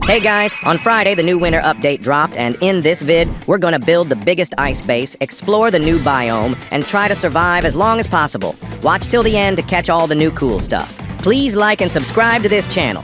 Hey guys, on Friday the new winter update dropped, and in this vid, we're gonna build the biggest ice base, explore the new biome, and try to survive as long as possible. Watch till the end to catch all the new cool stuff. Please like and subscribe to this channel.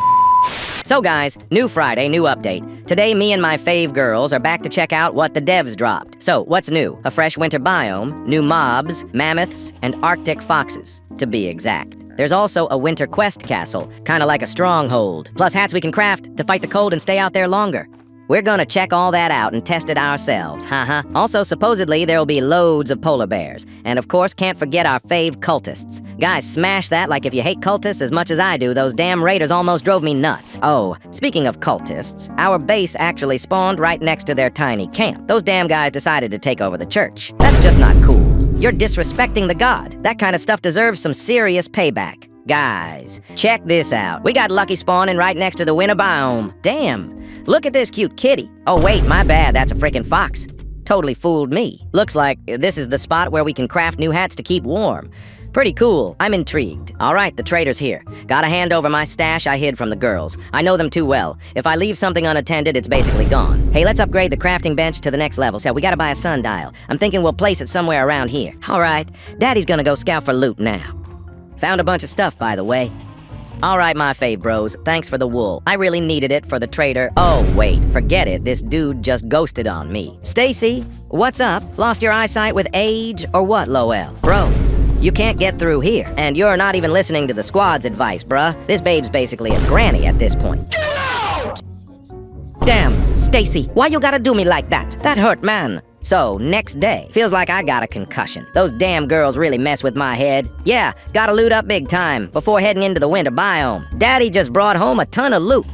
So guys, new Friday, new update. Today me and my fave girls are back to check out what the devs dropped. So, what's new? A fresh winter biome, new mobs, mammoths, and Arctic foxes, to be exact. There's also a winter quest castle, kinda like a stronghold, plus hats we can craft to fight the cold and stay out there longer. We're gonna check all that out and test it ourselves, haha. Also, supposedly, there'll be loads of polar bears. And of course, can't forget our fave cultists. Guys, smash that like if you hate cultists as much as I do. Those damn raiders almost drove me nuts. Oh, speaking of cultists, our base actually spawned right next to their tiny camp. Those damn guys decided to take over the church. That's just not cool. You're disrespecting the god. That kind of stuff deserves some serious payback. Guys, check this out. We got Lucky spawning right next to the winter biome. Damn, look at this cute kitty. Oh wait, my bad, that's a freaking fox. Totally fooled me. Looks like this is the spot where we can craft new hats to keep warm. Pretty cool, I'm intrigued. All right, the trader's here. Gotta hand over my stash I hid from the girls. I know them too well. If I leave something unattended, it's basically gone. Hey, let's upgrade the crafting bench to the next level. So we gotta buy a sundial. I'm thinking we'll place it somewhere around here. All right, Daddy's gonna go scout for loot now. Found a bunch of stuff, by the way. All right, my fave bros, thanks for the wool. I really needed it for the trader. Oh, wait, forget it. This dude just ghosted on me. Stacy, what's up? Lost your eyesight with age or what, Lowell? Bro, you can't get through here. And you're not even listening to the squad's advice, bruh. This babe's basically a granny at this point. Get out! Damn, Stacy, why you gotta do me like that? That hurt, man. So, next day. Feels like I got a concussion. Those damn girls really mess with my head. Yeah, gotta loot up big time before heading into the winter biome. Daddy just brought home a ton of loot.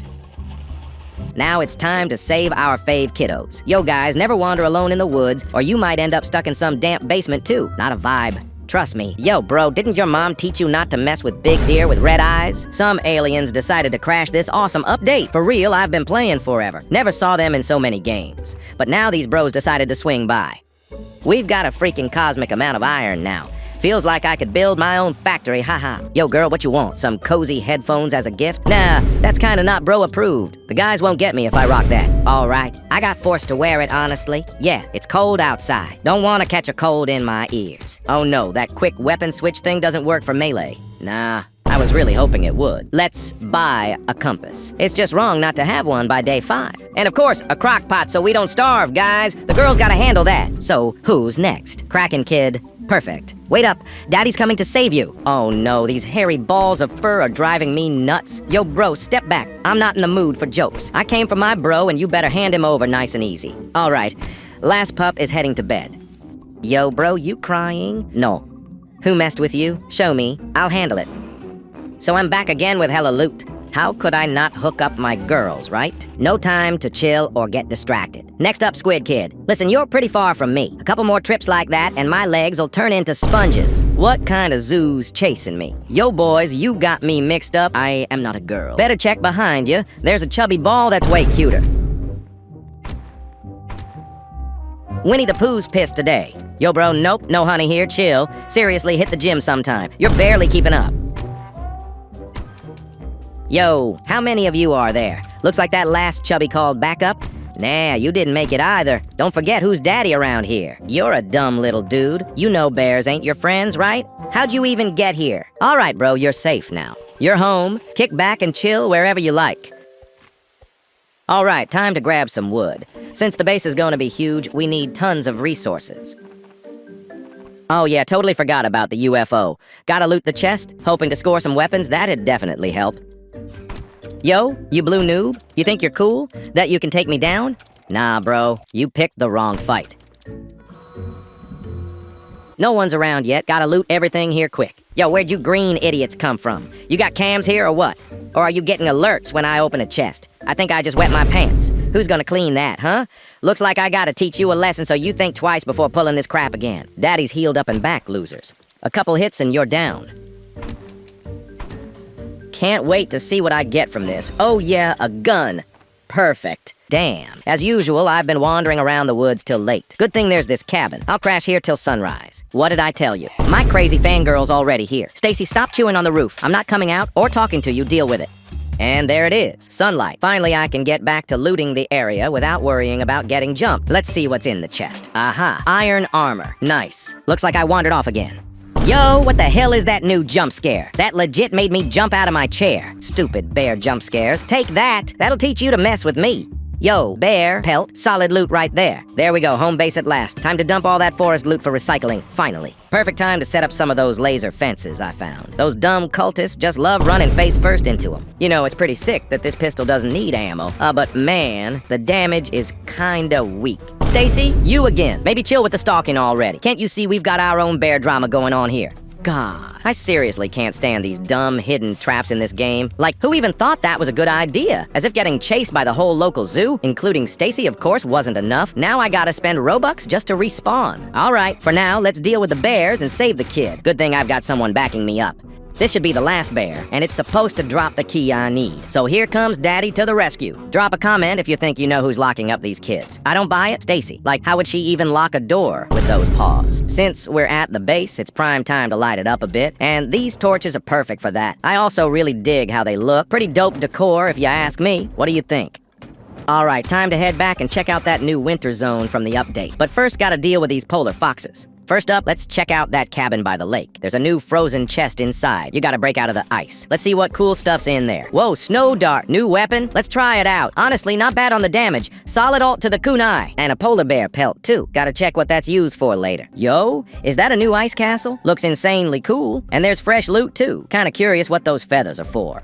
Now it's time to save our fave kiddos. Yo guys, never wander alone in the woods, or you might end up stuck in some damp basement too. Not a vibe. Trust me. Yo, bro, didn't your mom teach you not to mess with big deer with red eyes? Some aliens decided to crash this awesome update. For real, I've been playing forever. Never saw them in so many games. But now these bros decided to swing by. We've got a freaking cosmic amount of iron now. Feels like I could build my own factory, haha. Yo, girl, what you want? Some cozy headphones as a gift? Nah, that's kinda not bro approved. The guys won't get me if I rock that. All right, I got forced to wear it, honestly. Yeah, it's cold outside. Don't wanna catch a cold in my ears. Oh no, that quick weapon switch thing doesn't work for melee. Nah, I was really hoping it would. Let's buy a compass. It's just wrong not to have one by day 5. And of course, a crock pot so we don't starve, guys. The girls gotta handle that. So, who's next? Kraken kid. Perfect. Wait up, Daddy's coming to save you. Oh no, these hairy balls of fur are driving me nuts. Yo bro, step back. I'm not in the mood for jokes. I came for my bro and you better hand him over nice and easy. All right, last pup is heading to bed. Yo bro, you crying? No. Who messed with you? Show me, I'll handle it. So I'm back again with hella loot. How could I not hook up my girls, right? No time to chill or get distracted. Next up, Squid Kid. Listen, you're pretty far from me. A couple more trips like that and my legs will turn into sponges. What kind of zoo's chasing me? Yo boys, you got me mixed up. I am not a girl. Better check behind you. There's a chubby ball that's way cuter. Winnie the Pooh's pissed today. Yo bro, nope, no honey here, chill. Seriously, hit the gym sometime. You're barely keeping up. Yo, how many of you are there? Looks like that last chubby called back up. Nah, you didn't make it either. Don't forget who's daddy around here. You're a dumb little dude. You know bears ain't your friends, right? How'd you even get here? All right, bro, you're safe now. You're home. Kick back and chill wherever you like. All right, time to grab some wood. Since the base is going to be huge, we need tons of resources. Oh yeah, totally forgot about the UFO. Gotta loot the chest, hoping to score some weapons. That'd definitely help. Yo, you blue noob? You think you're cool? That you can take me down? Nah, bro. You picked the wrong fight. No one's around yet. Gotta loot everything here quick. Yo, where'd you green idiots come from? You got cams here or what? Or are you getting alerts when I open a chest? I think I just wet my pants. Who's gonna clean that, huh? Looks like I gotta teach you a lesson so you think twice before pulling this crap again. Daddy's healed up and back, losers. A couple hits and you're down. Can't wait to see what I get from this. Oh yeah, a gun. Perfect. Damn. As usual, I've been wandering around the woods till late. Good thing there's this cabin. I'll crash here till sunrise. What did I tell you? My crazy fangirl's already here. Stacy, stop chewing on the roof. I'm not coming out or talking to you. Deal with it. And there it is, sunlight. Finally, I can get back to looting the area without worrying about getting jumped. Let's see what's in the chest. Aha, iron armor. Nice. Looks like I wandered off again. Yo, what the hell is that new jump scare? That legit made me jump out of my chair. Stupid bear jump scares. Take that. That'll teach you to mess with me. Yo, bear, pelt, solid loot right there. There we go, home base at last. Time to dump all that forest loot for recycling, finally. Perfect time to set up some of those laser fences I found. Those dumb cultists just love running face first into them. You know, it's pretty sick that this pistol doesn't need ammo. But man, the damage is kinda weak. Stacy, you again. Maybe chill with the stalking already. Can't you see we've got our own bear drama going on here? God, I seriously can't stand these dumb hidden traps in this game. Like, who even thought that was a good idea? As if getting chased by the whole local zoo, including Stacy, of course, wasn't enough. Now I gotta spend Robux just to respawn. All right, for now, let's deal with the bears and save the kid. Good thing I've got someone backing me up. This should be the last bear, and it's supposed to drop the key I need. So here comes Daddy to the rescue. Drop a comment if you think you know who's locking up these kids. I don't buy it, Stacy. Like, how would she even lock a door with those paws? Since we're at the base, it's prime time to light it up a bit, and these torches are perfect for that. I also really dig how they look. Pretty dope decor, if you ask me. What do you think? Alright, time to head back and check out that new winter zone from the update. But first, gotta deal with these polar foxes. First up, let's check out that cabin by the lake. There's a new frozen chest inside. You gotta break out of the ice. Let's see what cool stuff's in there. Whoa, snow dart, new weapon? Let's try it out. Honestly, not bad on the damage. Solid ult to the kunai. And a polar bear pelt, too. Gotta check what that's used for later. Yo, is that a new ice castle? Looks insanely cool. And there's fresh loot, too. Kinda curious what those feathers are for.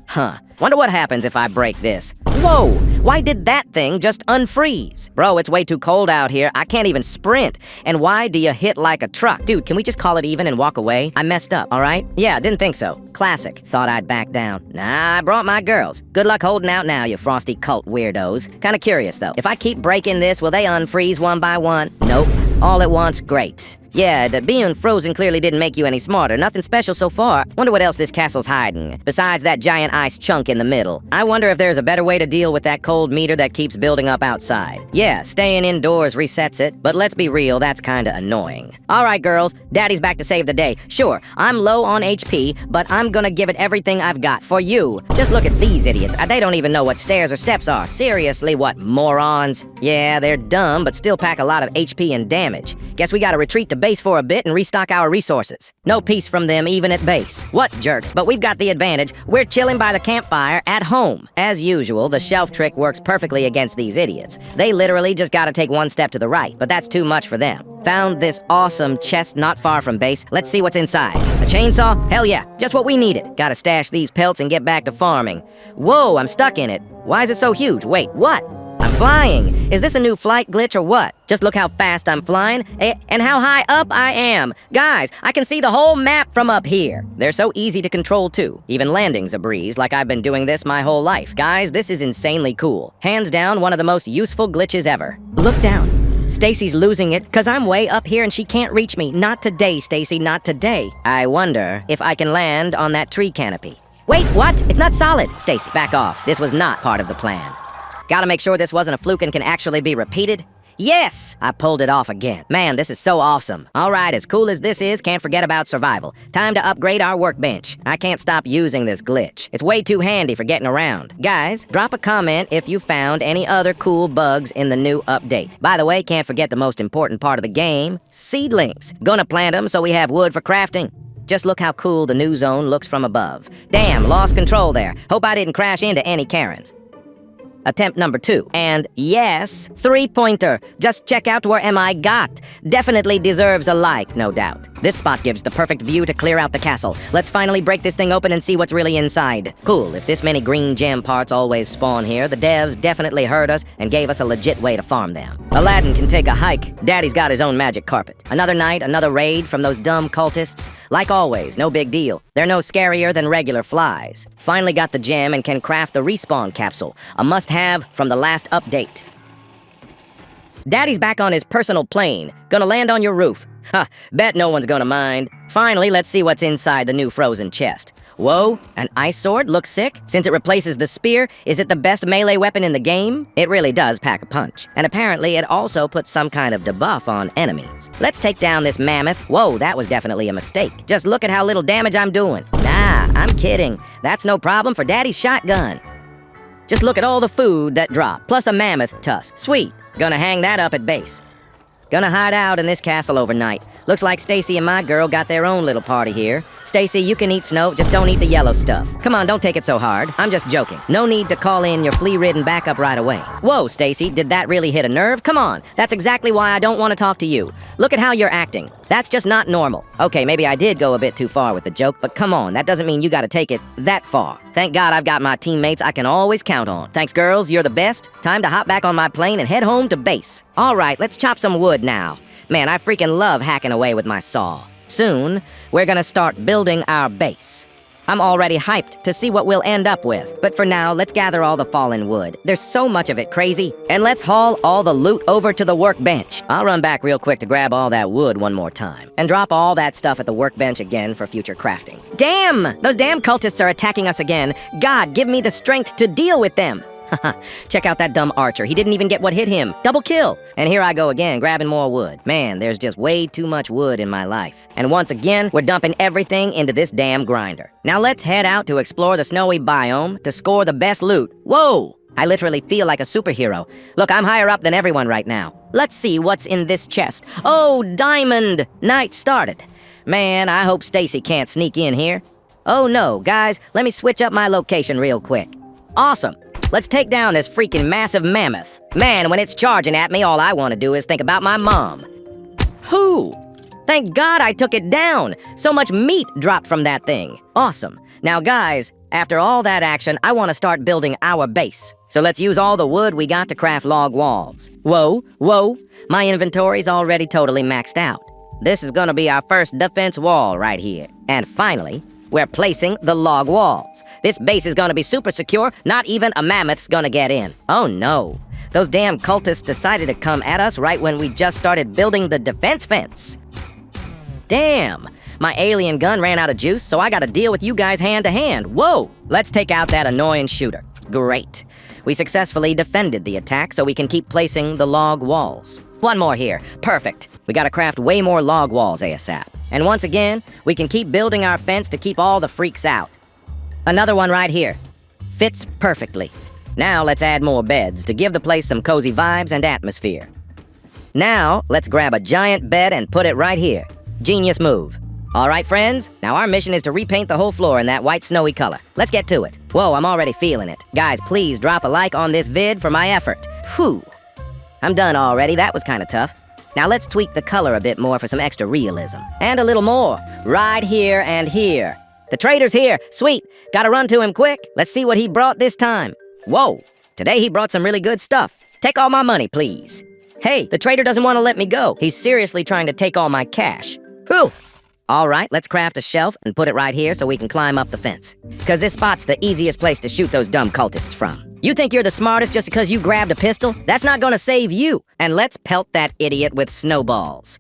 Huh. Wonder what happens if I break this. Whoa! Why did that thing just unfreeze? Bro, it's way too cold out here. I can't even sprint. And why do you hit like a truck? Dude, can we just call it even and walk away? I messed up, alright? Yeah, didn't think so. Classic. Thought I'd back down. Nah, I brought my girls. Good luck holding out now, you frosty cult weirdos. Kinda curious, though. If I keep breaking this, will they unfreeze one by one? Nope. All at once, great. Yeah, the being frozen clearly didn't make you any smarter. Nothing special so far. Wonder what else this castle's hiding, besides that giant ice chunk in the middle. I wonder if there's a better way to deal with that cold meter that keeps building up outside. Yeah, staying indoors resets it, but let's be real, that's kinda annoying. Alright, girls, Daddy's back to save the day. Sure, I'm low on HP, but I'm gonna give it everything I've got for you. Just look at these idiots. They don't even know what stairs or steps are. Seriously, what morons? Yeah, they're dumb, but still pack a lot of HP and damage. Guess we gotta retreat to base for a bit and restock our resources. No peace from them even at base. What jerks, but we've got the advantage. We're chilling by the campfire at home. As usual, the shelf trick works perfectly against these idiots. They literally just gotta take one step to the right, but that's too much for them. Found this awesome chest not far from base. Let's see what's inside. A chainsaw? Hell yeah, just what we needed. Gotta stash these pelts and get back to farming. Whoa, I'm stuck in it. Why is it so huge? Wait, what? I'm flying! Is this a new flight glitch or what? Just look how fast I'm flying, and how high up I am! Guys, I can see the whole map from up here! They're so easy to control too. Even landing's a breeze, like I've been doing this my whole life. Guys, this is insanely cool. Hands down, one of the most useful glitches ever. Look down. Stacy's losing it, cause I'm way up here and she can't reach me. Not today, Stacy, not today. I wonder if I can land on that tree canopy. Wait, what? It's not solid! Stacy, back off. This was not part of the plan. Gotta make sure this wasn't a fluke and can actually be repeated. Yes! I pulled it off again. Man, this is so awesome. Alright, as cool as this is, can't forget about survival. Time to upgrade our workbench. I can't stop using this glitch. It's way too handy for getting around. Guys, drop a comment if you found any other cool bugs in the new update. By the way, can't forget the most important part of the game, seedlings. Gonna plant them so we have wood for crafting. Just look how cool the new zone looks from above. Damn, lost control there. Hope I didn't crash into any Karens. Attempt number 2. And yes, 3-pointer. Just check out where MI got. Definitely deserves a like, no doubt. This spot gives the perfect view to clear out the castle. Let's finally break this thing open and see what's really inside. Cool, if this many green gem parts always spawn here, the devs definitely heard us and gave us a legit way to farm them. Aladdin can take a hike. Daddy's got his own magic carpet. Another night, another raid from those dumb cultists. Like always, no big deal. They're no scarier than regular flies. Finally got the gem and can craft the respawn capsule. A must-have from the last update. Daddy's back on his personal plane. Gonna land on your roof. Ha, bet no one's gonna mind. Finally, let's see what's inside the new frozen chest. Whoa, an ice sword looks sick. Since it replaces the spear, is it the best melee weapon in the game? It really does pack a punch. And apparently it also puts some kind of debuff on enemies. Let's take down this mammoth. Whoa, that was definitely a mistake. Just look at how little damage I'm doing. Nah, I'm kidding. That's no problem for Daddy's shotgun. Just look at all the food that dropped, plus a mammoth tusk. Sweet. Gonna hang that up at base. Gonna hide out in this castle overnight. Looks like Stacy and my girl got their own little party here. Stacy, you can eat snow, just don't eat the yellow stuff. Come on, don't take it so hard. I'm just joking. No need to call in your flea-ridden backup right away. Whoa, Stacy, did that really hit a nerve? Come on, that's exactly why I don't want to talk to you. Look at how you're acting. That's just not normal. Okay, maybe I did go a bit too far with the joke, but come on, that doesn't mean you gotta take it that far. Thank God I've got my teammates I can always count on. Thanks, girls, you're the best. Time to hop back on my plane and head home to base. All right, let's chop some wood now. Man, I freaking love hacking away with my saw. Soon, we're gonna start building our base. I'm already hyped to see what we'll end up with. But for now, let's gather all the fallen wood. There's so much of it, crazy. And let's haul all the loot over to the workbench. I'll run back real quick to grab all that wood one more time. And drop all that stuff at the workbench again for future crafting. Damn! Those damn cultists are attacking us again. God, give me the strength to deal with them. Check out that dumb archer. He didn't even get what hit him. Double kill. And here I go again, grabbing more wood. Man, there's just way too much wood in my life. And once again, we're dumping everything into this damn grinder. Now let's head out to explore the snowy biome to score the best loot. Whoa! I literally feel like a superhero. Look, I'm higher up than everyone right now. Let's see what's in this chest. Oh, diamond! Night started. Man, I hope Stacy can't sneak in here. Oh no, guys, let me switch up my location real quick. Awesome. Let's take down this freaking massive mammoth. Man, when it's charging at me, all I want to do is think about my mom. Who? Thank God I took it down. So much meat dropped from that thing. Awesome. Now, guys, after all that action, I want to start building our base. So let's use all the wood we got to craft log walls. Whoa, whoa. My inventory's already totally maxed out. This is gonna be our first defense wall right here. And finally, we're placing the log walls. This base is gonna be super secure, not even a mammoth's gonna get in. Oh no, those damn cultists decided to come at us right when we just started building the defense fence. Damn, my alien gun ran out of juice, so I gotta deal with you guys hand to hand. Whoa, let's take out that annoying shooter. Great. We successfully defended the attack so we can keep placing the log walls. One more here, perfect. We gotta craft way more log walls ASAP. And once again, we can keep building our fence to keep all the freaks out. Another one right here. Fits perfectly. Now let's add more beds to give the place some cozy vibes and atmosphere. Now, let's grab a giant bed and put it right here. Genius move. All right, friends, now our mission is to repaint the whole floor in that white snowy color. Let's get to it. Whoa, I'm already feeling it. Guys, please drop a like on this vid for my effort. Whew. I'm done already, that was kinda tough. Now let's tweak the color a bit more for some extra realism. And a little more, right here and here. The trader's here, sweet. Gotta run to him quick. Let's see what he brought this time. Whoa, today he brought some really good stuff. Take all my money, please. Hey, the trader doesn't want to let me go. He's seriously trying to take all my cash. Whew. All right, let's craft a shelf and put it right here so we can climb up the fence. Because this spot's the easiest place to shoot those dumb cultists from. You think you're the smartest just because you grabbed a pistol? That's not gonna save you. And let's pelt that idiot with snowballs.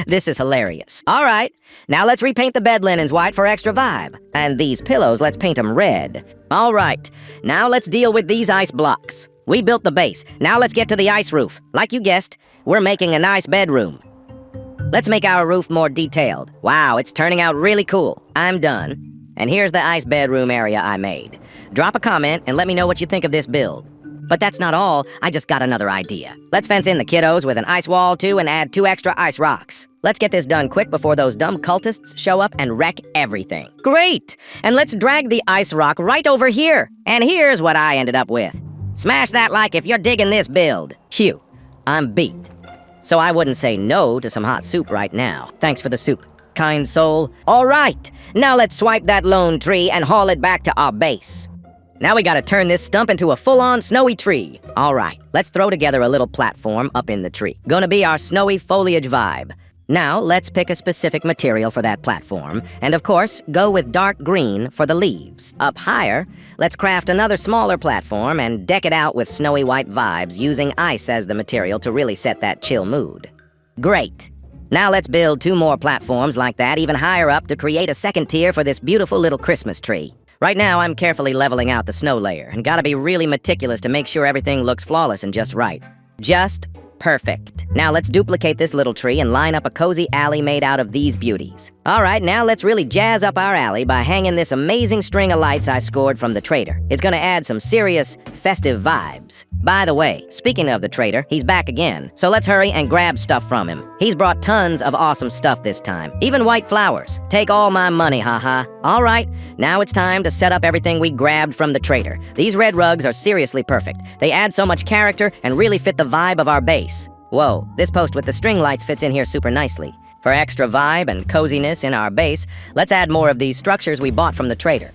This is hilarious. All right, now let's repaint the bed linens white for extra vibe. And these pillows, let's paint them red. All right, now let's deal with these ice blocks. We built the base. Now let's get to the ice roof. Like you guessed, we're making a nice bedroom. Let's make our roof more detailed. Wow, it's turning out really cool. I'm done. And here's the ice bedroom area I made. Drop a comment and let me know what you think of this build. But that's not all, I just got another idea. Let's fence in the kiddos with an ice wall too and add 2 extra ice rocks. Let's get this done quick before those dumb cultists show up and wreck everything. Great! And let's drag the ice rock right over here. And here's what I ended up with. Smash that like if you're digging this build. Phew, I'm beat. So I wouldn't say no to some hot soup right now. Thanks for the soup, kind soul. All right, now let's swipe that lone tree and haul it back to our base. Now we gotta turn this stump into a full-on snowy tree. All right, let's throw together a little platform up in the tree. Gonna be our snowy foliage vibe. Now let's pick a specific material for that platform, and of course, go with dark green for the leaves. Up higher, let's craft another smaller platform and deck it out with snowy white vibes using ice as the material to really set that chill mood. Great. Now let's build 2 more platforms like that even higher up to create a second tier for this beautiful little Christmas tree. Right now, I'm carefully leveling out the snow layer and gotta be really meticulous to make sure everything looks flawless and just right. Just Perfect. Now let's duplicate this little tree and line up a cozy alley made out of these beauties. All right, now let's really jazz up our alley by hanging this amazing string of lights I scored from the trader. It's gonna add some serious, festive vibes. By the way, speaking of the trader, he's back again, so let's hurry and grab stuff from him. He's brought tons of awesome stuff this time, even white flowers. Take all my money, haha. All right, now it's time to set up everything we grabbed from the trader. These red rugs are seriously perfect. They add so much character and really fit the vibe of our base. Whoa, this post with the string lights fits in here super nicely. For extra vibe and coziness in our base, let's add more of these structures we bought from the trader.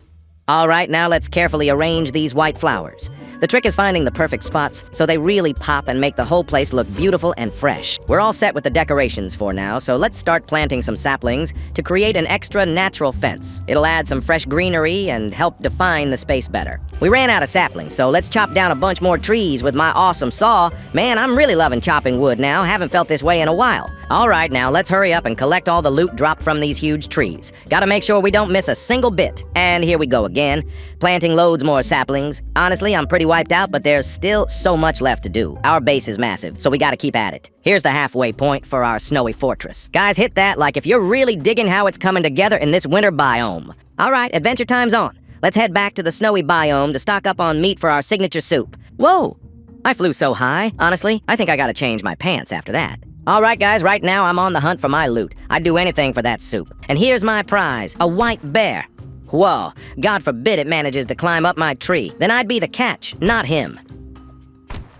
All right, now let's carefully arrange these white flowers. The trick is finding the perfect spots so they really pop and make the whole place look beautiful and fresh. We're all set with the decorations for now, so let's start planting some saplings to create an extra natural fence. It'll add some fresh greenery and help define the space better. We ran out of saplings, so let's chop down a bunch more trees with my awesome saw. Man, I'm really loving chopping wood now. Haven't felt this way in a while. All right, now let's hurry up and collect all the loot dropped from these huge trees. Gotta make sure we don't miss a single bit. And here we go again, planting loads more saplings. Honestly, I'm pretty wiped out, but there's still so much left to do. Our base is massive, so we gotta keep at it. Here's the halfway point for our snowy fortress. Guys, hit that like if you're really digging how it's coming together in this winter biome. All right, adventure time's on. Let's head back to the snowy biome to stock up on meat for our signature soup. Whoa! I flew so high. Honestly, I think I gotta change my pants after that. All right, guys, right now I'm on the hunt for my loot. I'd do anything for that soup. And here's my prize, a white bear. Whoa, God forbid it manages to climb up my tree. Then I'd be the catch, not him.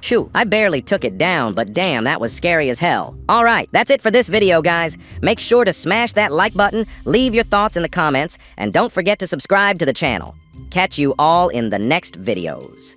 Phew, I barely took it down, but damn, that was scary as hell. All right, that's it for this video, guys. Make sure to smash that like button, leave your thoughts in the comments, and don't forget to subscribe to the channel. Catch you all in the next videos.